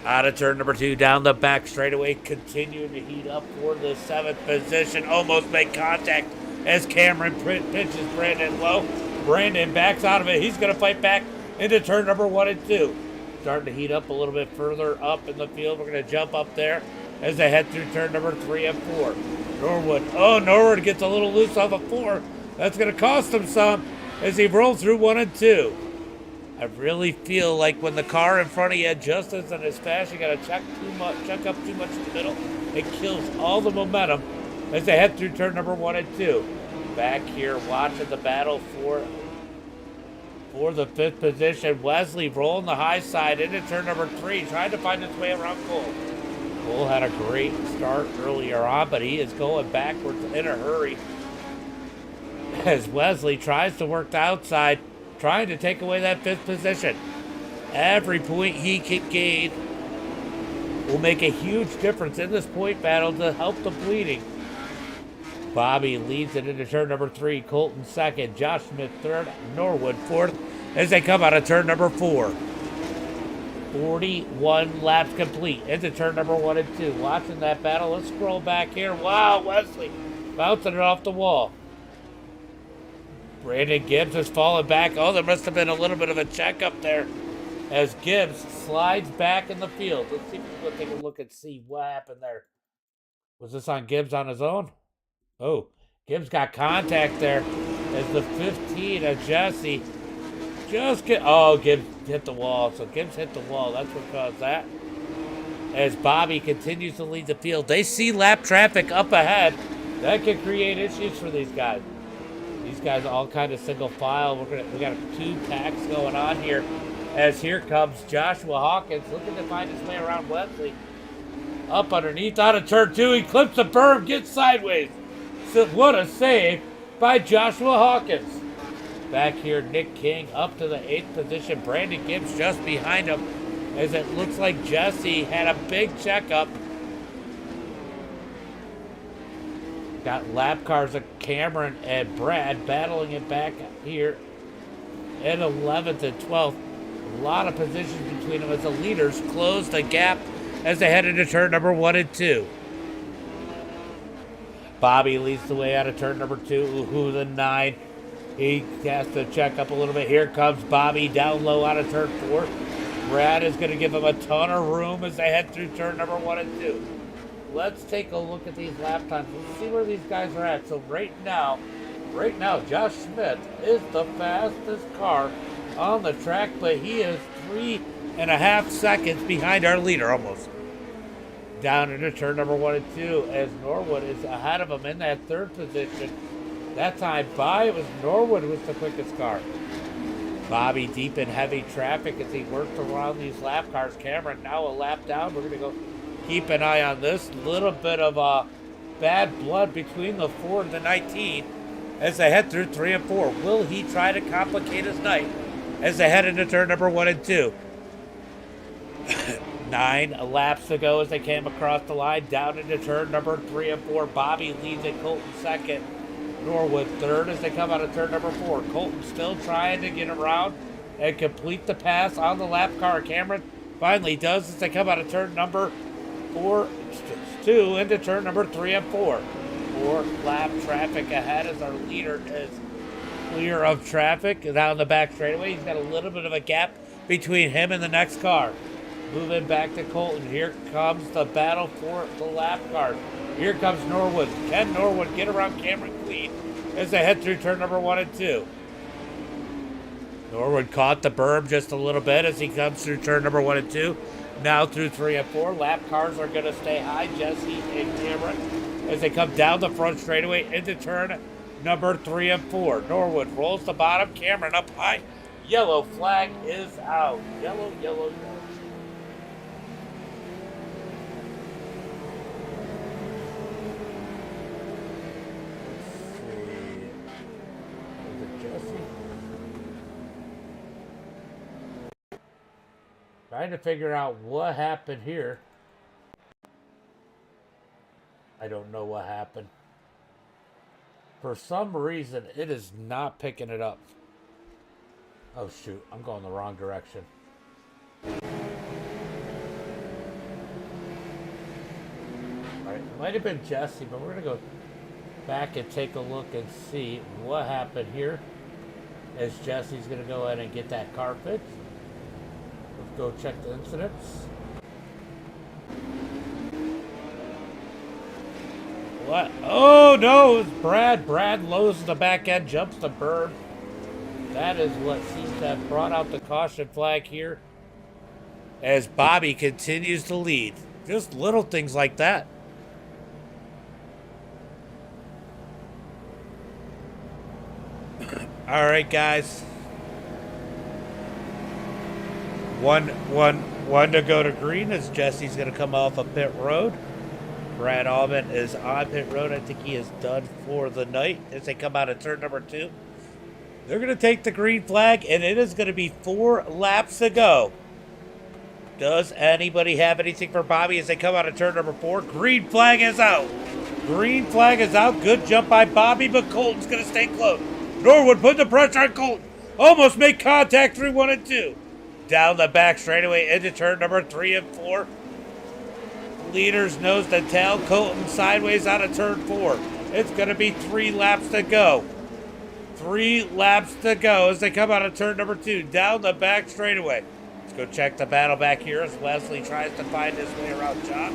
[SPEAKER 1] Out of turn number 2, down the back straightaway, continuing to heat up for the 7th position. Almost make contact as Cameron pinches Brandon low. Brandon backs out of it. He's going to fight back into turn number 1 and 2. Starting to heat up a little bit further up in the field. We're going to jump up there as they head through turn number 3 and 4. Norwood. Oh, Norwood gets a little loose off of 4. That's going to cost him some as he rolls through 1 and 2. I really feel like when the car in front of you just isn't as fast, you got to check up too much in the middle. It kills all the momentum as they head through turn number 1 and 2. Back here watching the battle for the 5th position. Wesley rolling the high side into turn number 3, trying to find his way around Cole. Cole had a great start earlier on, but he is going backwards in a hurry as Wesley tries to work the outside, trying to take away that 5th position. Every point he can gain will make a huge difference in this point battle to help the bleeding. Bobby leads it into turn number 3. Colton second. Josh Smith third. Norwood fourth as they come out of turn number 4. 41 laps complete into turn number 1 and 2. Watching that battle. Let's scroll back here. Wow, Wesley bouncing it off the wall. Brandon Gibbs has fallen back. Oh, there must have been a little bit of a checkup there as Gibbs slides back in the field. Let's see if we can take a look and see what happened there. Was this on Gibbs on his own? Oh, Gibbs got contact there as the 15 of Jesse just get. Oh, Gibbs hit the wall. So Gibbs hit the wall. That's what caused that. As Bobby continues to lead the field, they see lap traffic up ahead. That could create issues for these guys. These guys all kind of single file. We got 2 packs going on here. As here comes Joshua Hawkins looking to find his way around Wesley. Up underneath out of turn 2. He clips the berm, gets sideways. So what a save by Joshua Hawkins. Back here, Nick King up to the 8th position. Brandon Gibbs just behind him as it looks like Jesse had a big checkup. Got lap cars of Cameron and Brad battling it back here in 11th and 12th. A lot of positions between them as the leaders close the gap as they head into turn number 1 and 2. Bobby leads the way out of turn number 2. Uhu the 9. He has to check up a little bit. Here comes Bobby down low out of turn 4. Brad is going to give him a ton of room as they head through turn number 1 and 2. Let's take a look at these lap times. Let's see where these guys are at. So right now, Josh Smith is the fastest car on the track, but he is 3.5 seconds behind our leader almost. Down into turn number 1 and 2 as Norwood is ahead of him in that 3rd position. That time by, it was Norwood who was the quickest car. Bobby deep in heavy traffic as he works around these lap cars. Cameron now a lap down. We're going to go keep an eye on this. Little bit of bad blood between the 4 and the 19 as they head through 3 and 4. Will he try to complicate his night as they head into turn number 1 and 2? 9 laps to go as they came across the line. Down into turn number 3 and 4. Bobby leads it. Colton 2nd. Norwood 3rd as they come out of turn number 4. Colton still trying to get around and complete the pass on the lap car. Cameron finally does as they come out of turn number 2 into turn number 3 and 4. 4 lap traffic ahead as our leader is clear of traffic down the back straightaway. He's got a little bit of a gap between him and the next car. Moving back to Colton. Here comes the battle for the lap car. Here comes Norwood. Can Norwood get around Cameron Clean as they head through turn number 1 and 2? Norwood caught the berm just a little bit as he comes through turn number 1 and 2. Now through 3 and 4. Lap cars are going to stay high. Jesse and Cameron as they come down the front straightaway into turn number 3 and 4. Norwood rolls the bottom. Cameron up high. Yellow flag is out. Yellow, yellow, yellow. Trying to figure out what happened here. I don't know what happened. For some reason, it is not picking it up. Oh shoot, I'm going the wrong direction. Alright, it might have been Jesse, but we're going to go back and take a look and see what happened here. As Jesse's going to go ahead and get that car fixed. Let's go check the incidents. What? Oh no, it's Brad. Brad lows the back end, jumps the berm. That is what seems to have brought out the caution flag here. As Bobby continues to lead. Just little things like that. All right, guys. One to go to green as Jesse's going to come off of pit road. Brad Allman is on pit road. I think he is done for the night as they come out of turn number 2. They're going to take the green flag, and it is going to be 4 laps to go. Does anybody have anything for Bobby as they come out of turn number 4? Green flag is out. Green flag is out. Good jump by Bobby, but Colton's going to stay close. Norwood put the pressure on Colton. Almost made contact through 1 and 2. down the back straightaway into turn number 3 and 4. Leaders nose to tail. Colton sideways out of turn 4. It's going to be 3 laps to go. 3 laps to go as they come out of turn number 2. Down the back straightaway. Let's go check the battle back here as Wesley tries to find his way around Josh.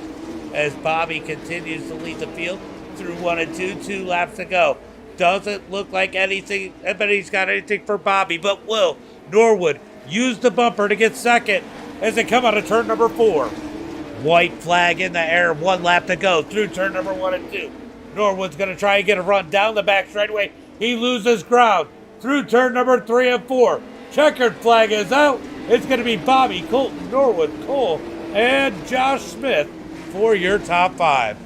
[SPEAKER 1] As Bobby continues to lead the field through 1 and 2. 2 laps to go. Doesn't look like anybody's got anything for Bobby, but will Norwood use the bumper to get second as they come out of turn number 4. White flag in the air, 1 lap to go through turn number 1 and 2. Norwood's going to try and get a run down the back straightaway. He loses ground through turn number 3 and 4. Checkered flag is out. It's going to be Bobby, Colton, Norwood, Cole, and Josh Smith for your top 5.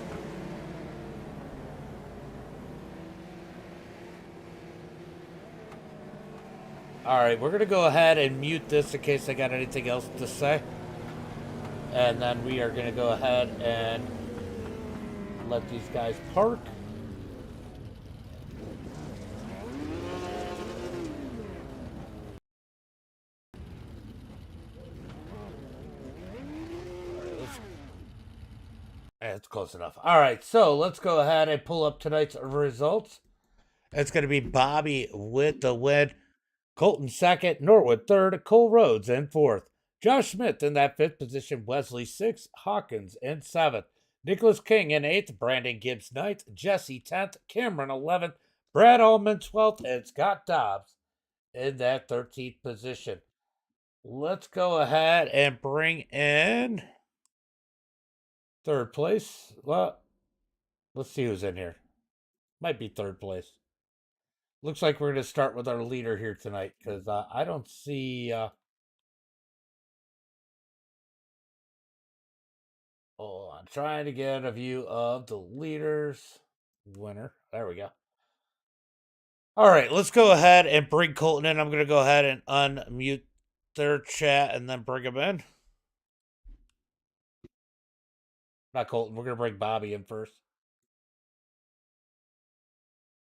[SPEAKER 1] All right, we're going to go ahead and mute this in case I got anything else to say. And then we are going to go ahead and let these guys park. It's close enough. All right, so let's go ahead and pull up tonight's results. It's going to be Bobby with the win. Colton second, Norwood third, Cole Rhodes in fourth. Josh Smith in that 5th position, Wesley 6th, Hawkins in 7th, Nicholas King in 8th, Brandon Gibbs 9th, Jesse 10th, Cameron 11th, Brad Allman 12th, and Scott Dobbs in that 13th position. Let's go ahead and bring in 3rd place. Well, let's see who's in here. Might be 3rd place. Looks like we're going to start with our leader here tonight because I don't see... Hold on, trying to get a view of the leaders. Winner. There we go. All right, let's go ahead and bring Colton in. I'm going to go ahead and unmute their chat and then bring him in. Not Colton. We're going to bring Bobby in first.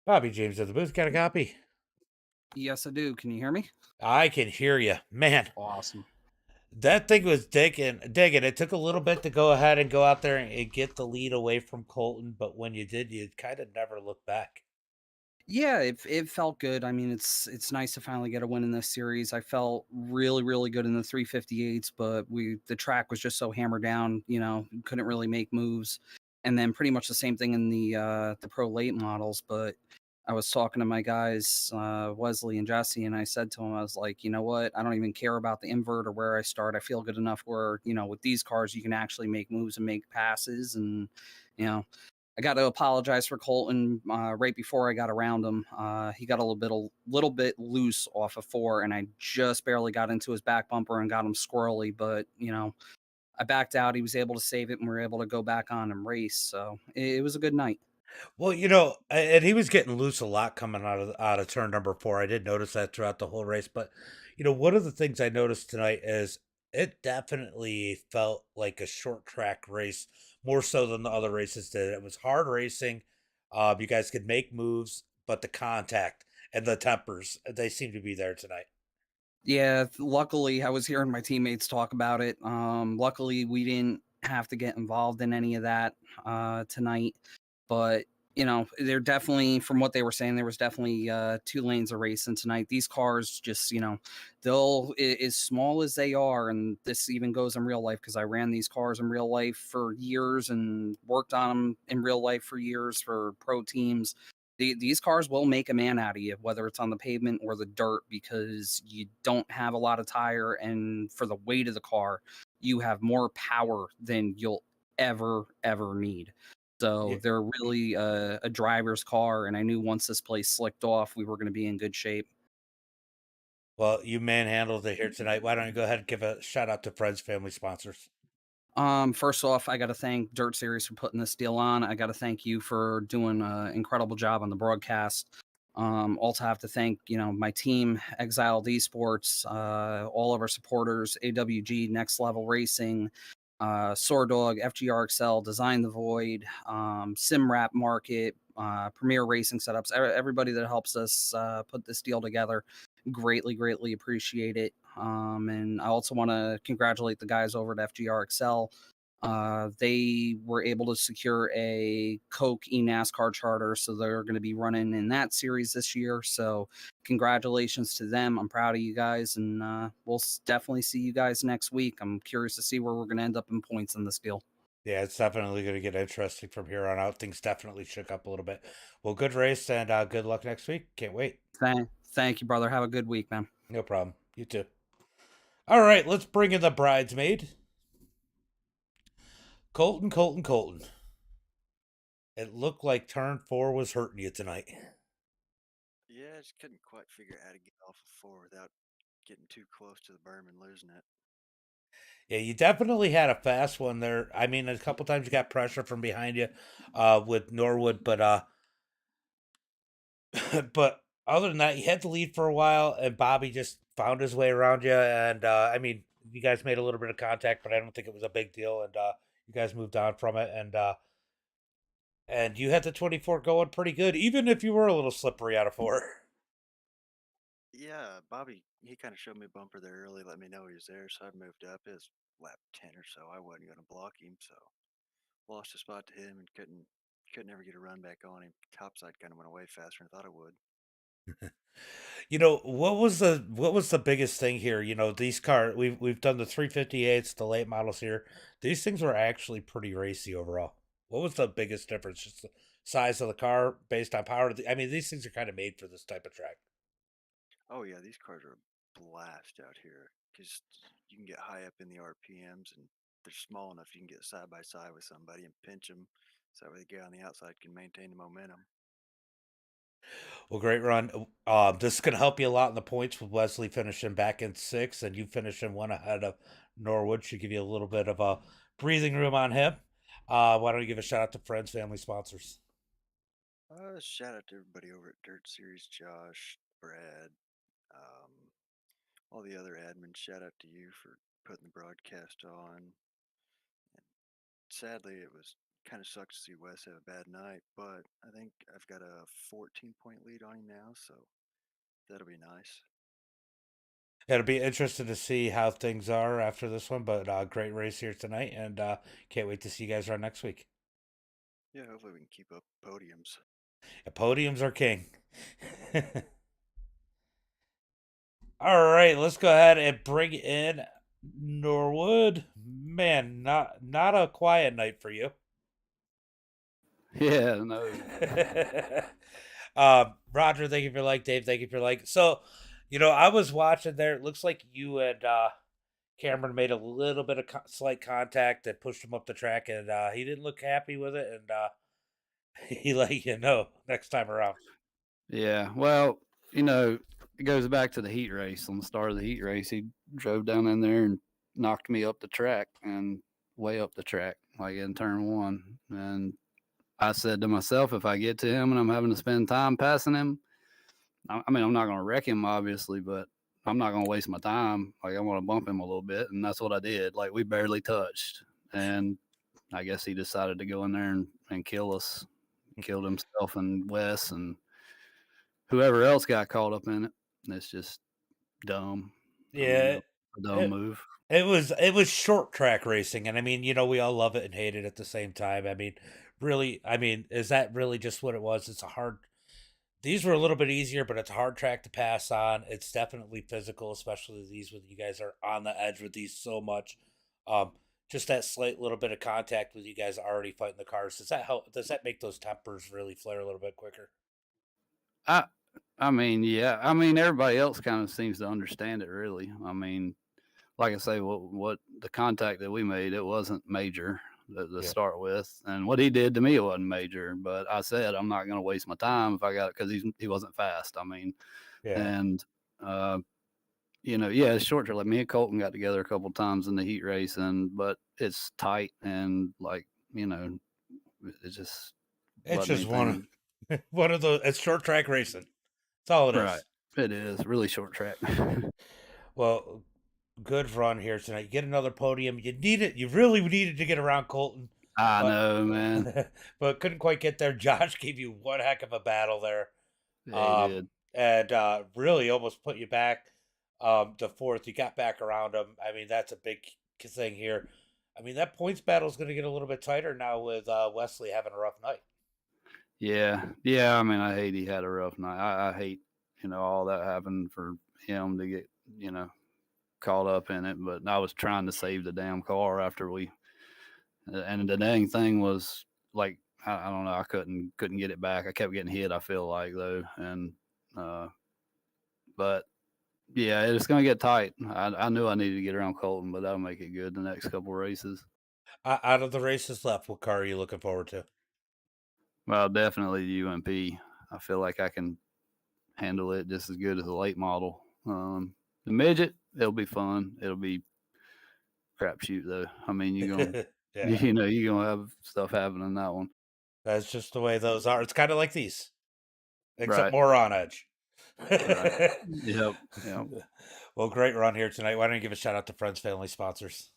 [SPEAKER 1] Bobby James of the booth. Got a copy?
[SPEAKER 2] Yes, I do. Can you hear me?
[SPEAKER 1] I can hear you. Man.
[SPEAKER 2] Awesome.
[SPEAKER 1] That thing was digging. It took a little bit to go ahead and go out there and get the lead away from Colton, but when you did, you kind of never looked back.
[SPEAKER 2] Yeah, it felt good. I mean, it's nice to finally get a win in this series. I felt really good in the 358s, but the track was just so hammered down, couldn't really make moves. And then pretty much the same thing in the pro late models, but I was talking to my guys, Wesley and Jesse, and I said to him, I was like, you know what? I don't even care about the invert or where I start. I feel good enough where, with these cars, you can actually make moves and make passes. And, I got to apologize for Colton right before I got around him. He got a little bit loose off of 4, and I just barely got into his back bumper and got him squirrely. But, I backed out. He was able to save it, and we were able to go back on and race. So it was a good night.
[SPEAKER 1] Well, and he was getting loose a lot coming out of turn number 4. I did notice that throughout the whole race. But one of the things I noticed tonight is it definitely felt like a short track race more so than the other races did. It was hard racing. You guys could make moves, but the contact and the tempers, they seem to be there tonight.
[SPEAKER 2] Yeah, luckily I was hearing my teammates talk about it. Luckily we didn't have to get involved in any of that tonight. But they're definitely, from what they were saying, there was definitely 2 lanes of racing tonight. These cars just, they'll, as small as they are, and this even goes in real life because I ran these cars in real life for years and worked on them in real life for years for pro teams. These cars will make a man out of you, whether it's on the pavement or the dirt, because you don't have a lot of tire, and for the weight of the car, you have more power than you'll ever need. So they're really a driver's car, and I knew once this place slicked off, we were going to be in good shape.
[SPEAKER 1] Well, you manhandled it here tonight. Why don't you go ahead and give a shout out to friends, family, sponsors?
[SPEAKER 2] First off, I got to thank Dirt Series for putting this deal on. I got to thank you for doing an incredible job on the broadcast. Also have to thank, my team, Exiled Esports, all of our supporters, AWG, Next Level Racing, Sword Dog, FGR Excel, Design the Void, Simrap Market, Premier Racing Setups, everybody that helps us put this deal together. Greatly appreciate it. And I also want to congratulate the guys over at FGR Excel. They were able to secure a Coke eNASCAR charter, so they're going to be running in that series this year. So, congratulations to them. I'm proud of you guys, and we'll definitely see you guys next week. I'm curious to see where we're going to end up in points in this deal.
[SPEAKER 1] Yeah, it's definitely going to get interesting from here on out. Things definitely shook up a little bit. Well, good race and good luck next week. Can't wait.
[SPEAKER 2] Thank you, brother. Have a good week, man.
[SPEAKER 1] No problem. You too. All right, let's bring in the bridesmaid. Colton. It looked like turn 4 was hurting you tonight.
[SPEAKER 3] Yeah, I just couldn't quite figure out how to get off of 4 without getting too close to the berm and losing it.
[SPEAKER 1] Yeah, you definitely had a fast one there. I mean, a couple times you got pressure from behind you with Norwood, but but other than that, you had the lead for a while, and Bobby just found his way around you. And I mean, you guys made a little bit of contact, but I don't think it was a big deal. And you guys moved on from it, and you had the 24 going pretty good, even if you were a little slippery out of 4.
[SPEAKER 3] Yeah, Bobby, he kind of showed me a bumper there early, let me know he was there, so I moved up. It was lap 10 or so. I wasn't going to block him, so lost a spot to him and couldn't ever get a run back on him. Topside kind of went away faster than I thought it would.
[SPEAKER 1] What was the biggest thing here? These cars we've done the 358s, the late models here. These things were actually pretty racy overall. What was the biggest difference? Just the size of the car based on power. I mean, these things are kind of made for this type of track.
[SPEAKER 3] Oh yeah, these cars are a blast out here because you can get high up in the RPMs and they're small enough you can get side by side with somebody and pinch them so the guy on the outside can maintain the momentum.
[SPEAKER 1] Well, great run. This is going to help you a lot in the points with Wesley finishing back in 6 and you finishing 1 ahead of Norwood. Should give you a little bit of a breathing room on him. Why don't you give a shout out to friends, family, sponsors?
[SPEAKER 3] Shout out to everybody over at Dirt Series, Josh, Brad, um, all the other admins. Shout out to you for putting the broadcast on. And sadly, it was kind of sucks to see Wes have a bad night, but I think I've got a 14-point lead on him now, so that'll be nice.
[SPEAKER 1] It'll be interesting to see how things are after this one, but great race here tonight, and can't wait to see you guys around next week.
[SPEAKER 3] Yeah, hopefully we can keep up podiums.
[SPEAKER 1] Podiums are king. All right, let's go ahead and bring in Norwood. Man, not a quiet night for you.
[SPEAKER 4] Yeah, no.
[SPEAKER 1] Roger, thank you for your like. Dave, thank you for your like. So, I was watching there. It looks like you and Cameron made a little bit of slight contact that pushed him up the track, and he didn't look happy with it, and he let you know next time around.
[SPEAKER 4] Yeah, well, it goes back to the heat race. On the start of the heat race, he drove down in there and knocked me up the track and way up the track, like in turn 1. And I said to myself, if I get to him and I'm having to spend time passing him, I mean, I'm not going to wreck him, obviously, but I'm not going to waste my time. Like, I want to bump him a little bit. And that's what I did. Like, we barely touched. And I guess he decided to go in there and kill us. He killed himself and Wes and whoever else got caught up in it. It's just dumb.
[SPEAKER 1] Yeah,
[SPEAKER 4] a dumb move.
[SPEAKER 1] It was short track racing, and I mean, we all love it and hate it at the same time. I mean, really, is that really just what it was? It's a hard. These were a little bit easier, but it's a hard track to pass on. It's definitely physical, especially these when you guys are on the edge with these so much. Just that slight little bit of contact with you guys already fighting the cars. Does that help? Does that make those tempers really flare a little bit quicker?
[SPEAKER 4] I mean, yeah. I mean, everybody else kind of seems to understand it, really. I mean, like I say, what the contact that we made, it wasn't major to start with, and what he did to me, it wasn't major. But I said I'm not going to waste my time if I got it because he wasn't fast. I mean, and yeah, it's short track. Like me and Colton got together a couple times in the heat race, but it's tight and it's just
[SPEAKER 1] one of those. It's short track racing. That's all it is.
[SPEAKER 4] Right. It is really short track.
[SPEAKER 1] Well, good run here tonight. You get another podium. You need it. You really needed to get around Colton.
[SPEAKER 4] I
[SPEAKER 1] but
[SPEAKER 4] know, man.
[SPEAKER 1] but couldn't quite get there. Josh gave you one heck of a battle there.
[SPEAKER 4] Yeah, he did.
[SPEAKER 1] And really almost put you back to fourth. You got back around him. I mean, that's a big thing here. I mean, that points battle is going to get a little bit tighter now with Wesley having a rough night.
[SPEAKER 4] Yeah, yeah. I mean, I hate he had a rough night. I hate, all that happened for him to get, caught up in it. But I was trying to save the damn car after and the dang thing was like, I don't know. I couldn't get it back. I kept getting hit. I feel like though, and but yeah, it's gonna get tight. I knew I needed to get around Colton, but that'll make it good the next couple races.
[SPEAKER 1] Out of the races left, what car are you looking forward to?
[SPEAKER 4] Well, definitely the UMP. I feel like I can handle it just as good as the late model. The midget, it'll be fun. It'll be crapshoot though. I mean, you're gonna,
[SPEAKER 1] Yeah,
[SPEAKER 4] you're gonna have stuff happen in that one.
[SPEAKER 1] that's just the way those are. It's kind of like these, except
[SPEAKER 4] Right.
[SPEAKER 1] more on edge.
[SPEAKER 4] Right. Yep.
[SPEAKER 1] Well, great run here tonight. Why don't you give a shout out to friends, family, sponsors?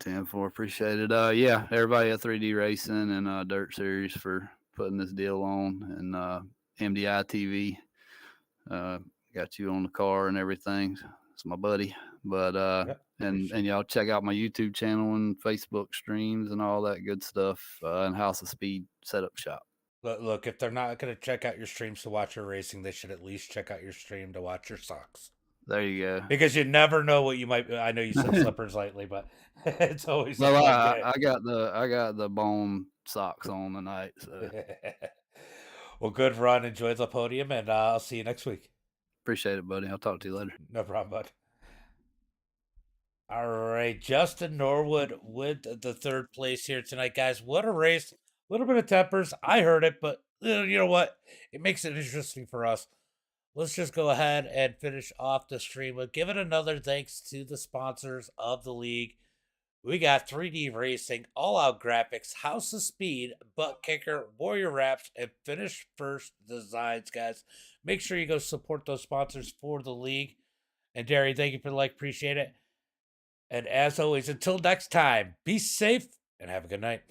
[SPEAKER 4] 10-4, appreciate it. Yeah, everybody at 3D Racing and Dirt Series for putting this deal on, and MDI TV got you on the car and everything. It's my buddy, but and y'all check out my YouTube channel and Facebook streams and all that good stuff, and House of Speed Setup Shop.
[SPEAKER 1] Look, if they're not going to check out your streams to watch your racing, they should at least check out your stream to watch your socks.
[SPEAKER 4] There you go.
[SPEAKER 1] Because you never know what you might. I know you said slippers lightly, but it's always.
[SPEAKER 4] Well, I got the bone socks on tonight. So
[SPEAKER 1] well, good run. Enjoy the podium, and I'll see you next week.
[SPEAKER 4] appreciate it, buddy. I'll talk to you later.
[SPEAKER 1] No problem, bud. All right, Justin Norwood with the third place here tonight, guys. What a race! A little bit of tempers. I heard it, but you know what? It makes it interesting for us. Let's just go ahead and finish off the stream with giving another thanks to the sponsors of the league. We got 3D Racing, All Out Graphics, House of Speed, Butt Kicker, Warrior Wraps, and Finish First Designs, guys. Make sure you go support those sponsors for the league. And Derry, thank you for the like, appreciate it. And as always, until next time, be safe and have a good night.